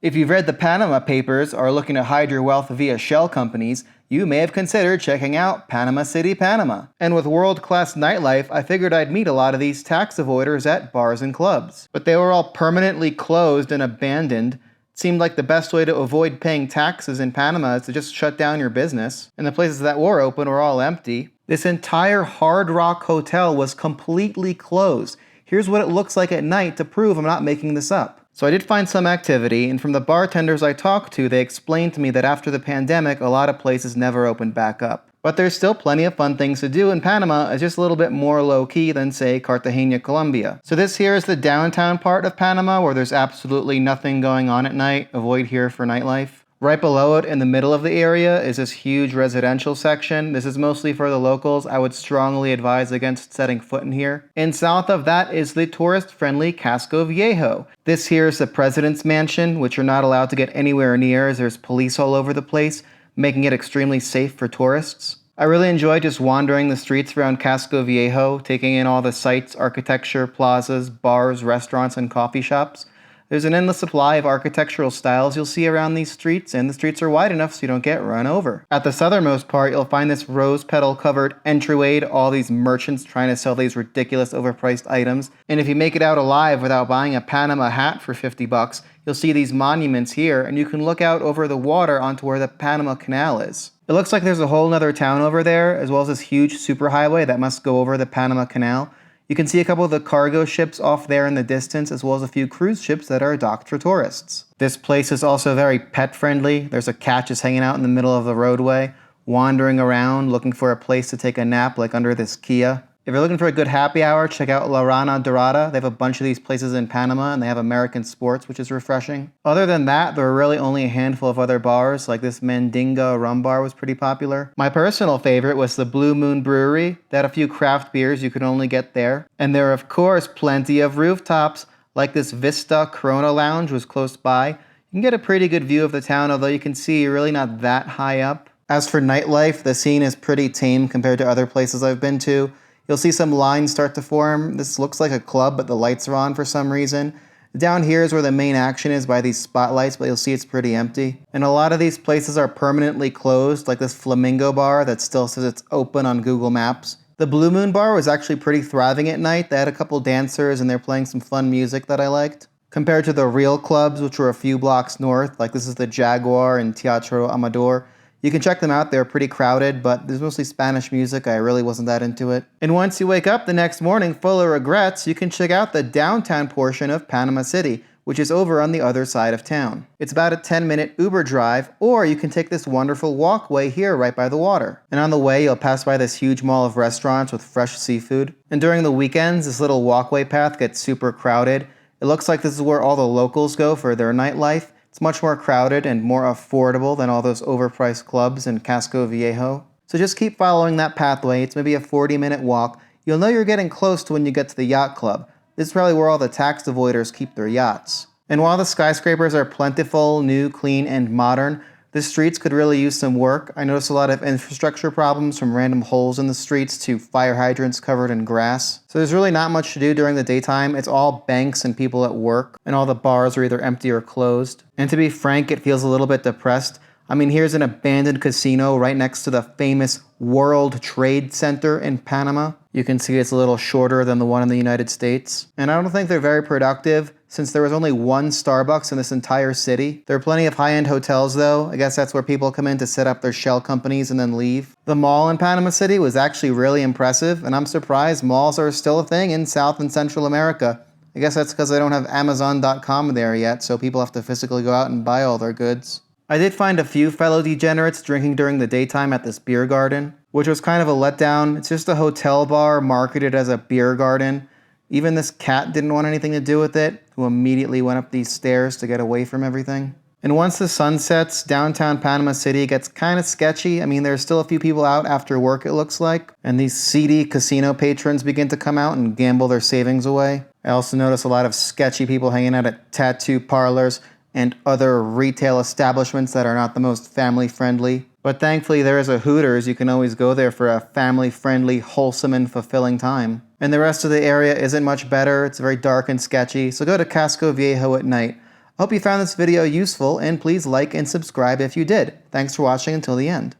If you've read the Panama Papers or are looking to hide your wealth via shell companies, you may have considered checking out Panama City, Panama. And with world-class nightlife, I figured I'd meet a lot of these tax avoiders at bars and clubs. But they were all permanently closed and abandoned. It seemed like the best way to avoid paying taxes in Panama is to just shut down your business. And the places that were open were all empty. This entire Hard Rock hotel was completely closed. Here's what it looks like at night to prove I'm not making this up. So I did find some activity, and from the bartenders I talked to, they explained to me that after the pandemic, a lot of places never opened back up. But there's still plenty of fun things to do in Panama. It's just a little bit more low-key than, say, Cartagena, Colombia. So this here is the downtown part of Panama, where there's absolutely nothing going on at night. Avoid here for nightlife. Right below it, in the middle of the area, is this huge residential section. This is mostly for the locals. I would strongly advise against setting foot in here. And south of that is the tourist-friendly Casco Viejo. This here is the president's mansion, which you're not allowed to get anywhere near as there's police all over the place, making it extremely safe for tourists. I really enjoy just wandering the streets around Casco Viejo, taking in all the sights, architecture, plazas, bars, restaurants, and coffee shops. There's an endless supply of architectural styles you'll see around these streets, and the streets are wide enough so you don't get run over. At the southernmost part, you'll find this rose petal covered entryway to all these merchants trying to sell these ridiculous overpriced items. And if you make it out alive without buying a Panama hat for $50, you'll see these monuments here, and you can look out over the water onto where the Panama Canal is. It looks like there's a whole nother town over there, as well as this huge superhighway that must go over the Panama Canal. You can see a couple of the cargo ships off there in the distance, as well as a few cruise ships that are docked for tourists. This place is also very pet-friendly. There's a cat just hanging out in the middle of the roadway, wandering around, looking for a place to take a nap, like under this Kia. If you're looking for a good happy hour, check out La Rana Dorada. They have a bunch of these places in Panama, and they have American sports, which is refreshing. Other than that, there are really only a handful of other bars, like this Mandinga rum bar was pretty popular. My personal favorite was the Blue Moon Brewery. They had a few craft beers you could only get there. And there are, of course, plenty of rooftops, like this Vista Corona Lounge was close by. You can get a pretty good view of the town, although you can see you're really not that high up. As for nightlife, the scene is pretty tame compared to other places I've been to. You'll see some lines start to form. This looks like a club, but the lights are on for some reason. Down here is where the main action is by these spotlights, but you'll see it's pretty empty. And a lot of these places are permanently closed, like this Flamingo bar that still says it's open on Google Maps. The Blue Moon bar was actually pretty thriving at night. They had a couple dancers and they're playing some fun music that I liked. Compared to the real clubs, which were a few blocks north, like this is the Jaguar and Teatro Amador, you can check them out, they're pretty crowded, but there's mostly Spanish music, I really wasn't that into it. And once you wake up the next morning full of regrets, you can check out the downtown portion of Panama City, which is over on the other side of town. It's about a 10-minute Uber drive, or you can take this wonderful walkway here right by the water. And on the way, you'll pass by this huge mall of restaurants with fresh seafood. And during the weekends, this little walkway path gets super crowded. It looks like this is where all the locals go for their nightlife. It's much more crowded and more affordable than all those overpriced clubs in Casco Viejo. So just keep following that pathway. It's maybe a 40-minute walk. You'll know you're getting close to when you get to the yacht club. This is probably where all the tax avoiders keep their yachts. And while the skyscrapers are plentiful, new, clean, and modern, the streets could really use some work. I noticed a lot of infrastructure problems, from random holes in the streets to fire hydrants covered in grass. So there's really not much to do during the daytime. It's all banks and people at work, and all the bars are either empty or closed. And to be frank, it feels a little bit depressed. I mean, here's an abandoned casino right next to the famous World Trade Center in Panama. You can see it's a little shorter than the one in the United States. And I don't think they're very productive, since there was only one Starbucks in this entire city. There are plenty of high-end hotels though. I guess that's where people come in to set up their shell companies and then leave. The mall in Panama City was actually really impressive, and I'm surprised malls are still a thing in South and Central America. I guess that's because they don't have Amazon.com there yet, so people have to physically go out and buy all their goods. I did find a few fellow degenerates drinking during the daytime at this beer garden, which was kind of a letdown. It's just a hotel bar marketed as a beer garden. Even this cat didn't want anything to do with it, who immediately went up these stairs to get away from everything. And once the sun sets, downtown Panama City gets kind of sketchy. I mean, there's still a few people out after work, it looks like. And these seedy casino patrons begin to come out and gamble their savings away. I also notice a lot of sketchy people hanging out at tattoo parlors and other retail establishments that are not the most family-friendly. But thankfully there is a Hooters. You can always go there for a family-friendly, wholesome, and fulfilling time. And the rest of the area isn't much better. It's very dark and sketchy, so go to Casco Viejo at night. I hope you found this video useful, and please like and subscribe if you did. Thanks for watching until the end.